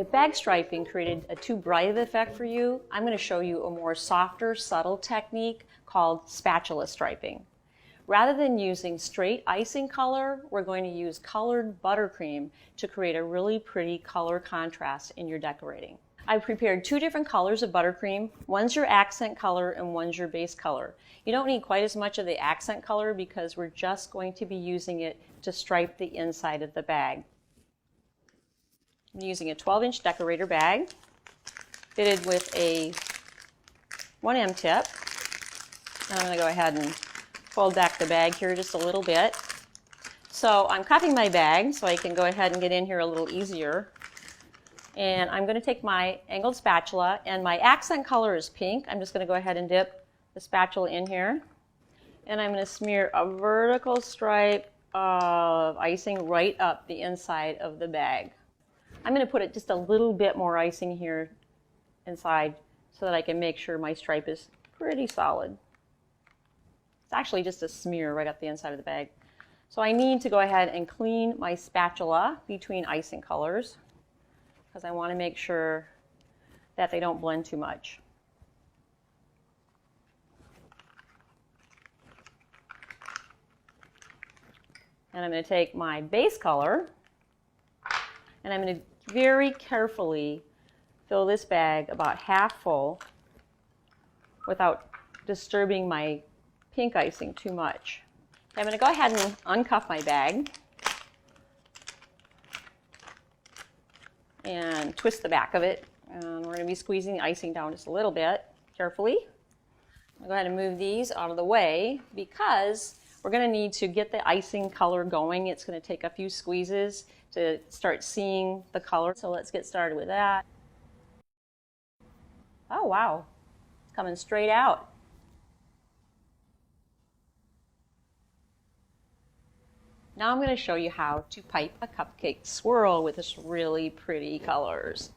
If bag striping created a too bright of effect for you, I'm going to show you a more softer, subtle technique called spatula striping. Rather than using straight icing color, we're going to use colored buttercream to create a really pretty color contrast in your decorating. I've prepared two different colors of buttercream. One's your accent color and one's your base color. You don't need quite as much of the accent color because we're just going to be using it to stripe the inside of the bag. I'm using a 12-inch decorator bag fitted with a 1M tip. And I'm going to go ahead and fold back the bag here just a little bit. So I'm cupping my bag so I can go ahead and get in here a little easier. And I'm going to take my angled spatula, and my accent color is pink. I'm just going to go ahead and dip the spatula in here. And I'm going to smear a vertical stripe of icing right up the inside of the bag. I'm going to put it just a little bit more icing here inside so that I can make sure my stripe is pretty solid. It's actually just a smear right up the inside of the bag. So I need to go ahead and clean my spatula between icing colors because I want to make sure that they don't blend too much. And I'm going to take my base color and I'm going to very carefully fill this bag about half full without disturbing my pink icing too much. Okay, I'm going to go ahead and uncuff my bag and twist the back of it. And we're going to be squeezing the icing down just a little bit carefully. I'll go ahead and move these out of the way because we're going to need to get the icing color going. It's going to take a few squeezes to start seeing the color. So let's get started with that. Oh wow, it's coming straight out. Now I'm going to show you how to pipe a cupcake swirl with this really pretty colors.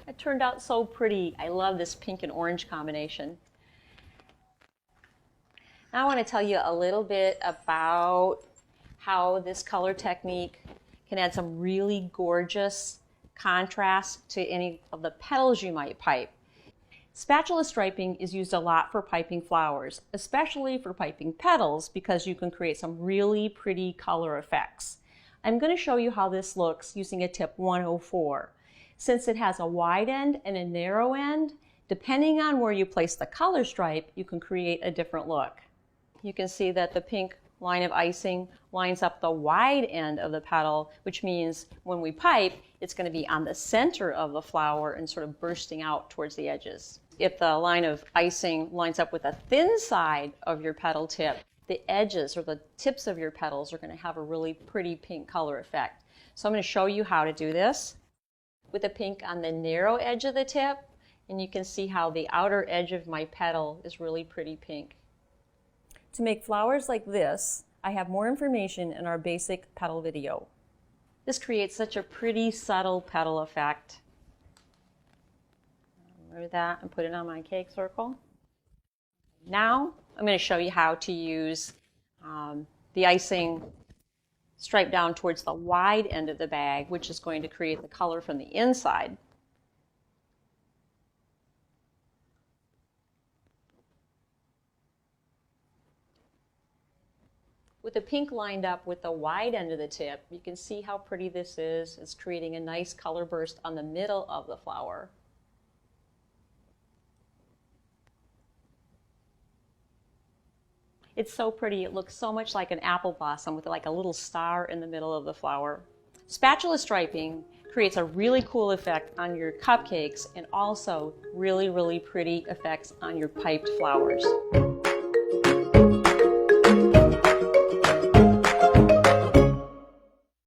It turned out so pretty. I love this pink and orange combination. Now I want to tell you a little bit about how this color technique can add some really gorgeous contrast to any of the petals you might pipe. Spatula striping is used a lot for piping flowers, especially for piping petals because you can create some really pretty color effects. I'm going to show you how this looks using a tip 104. Since it has a wide end and a narrow end, depending on where you place the color stripe, you can create a different look. You can see that the pink line of icing lines up the wide end of the petal, which means when we pipe, it's going to be on the center of the flower and sort of bursting out towards the edges. If the line of icing lines up with the thin side of your petal tip, the edges or the tips of your petals are going to have a really pretty pink color effect. So I'm going to show you how to do this with the pink on the narrow edge of the tip, and you can see how the outer edge of my petal is really pretty pink. To make flowers like this, I have more information in our basic petal video. This creates such a pretty subtle petal effect. Remove that and put it on my cake circle. Now I'm going to show you how to use the icing striped down towards the wide end of the bag, which is going to create the color from the inside. With the pink lined up with the wide end of the tip, you can see how pretty this is. It's creating a nice color burst on the middle of the flower. It's so pretty. It looks so much like an apple blossom with like a little star in the middle of the flower. Spatula striping creates a really cool effect on your cupcakes and also really, really pretty effects on your piped flowers.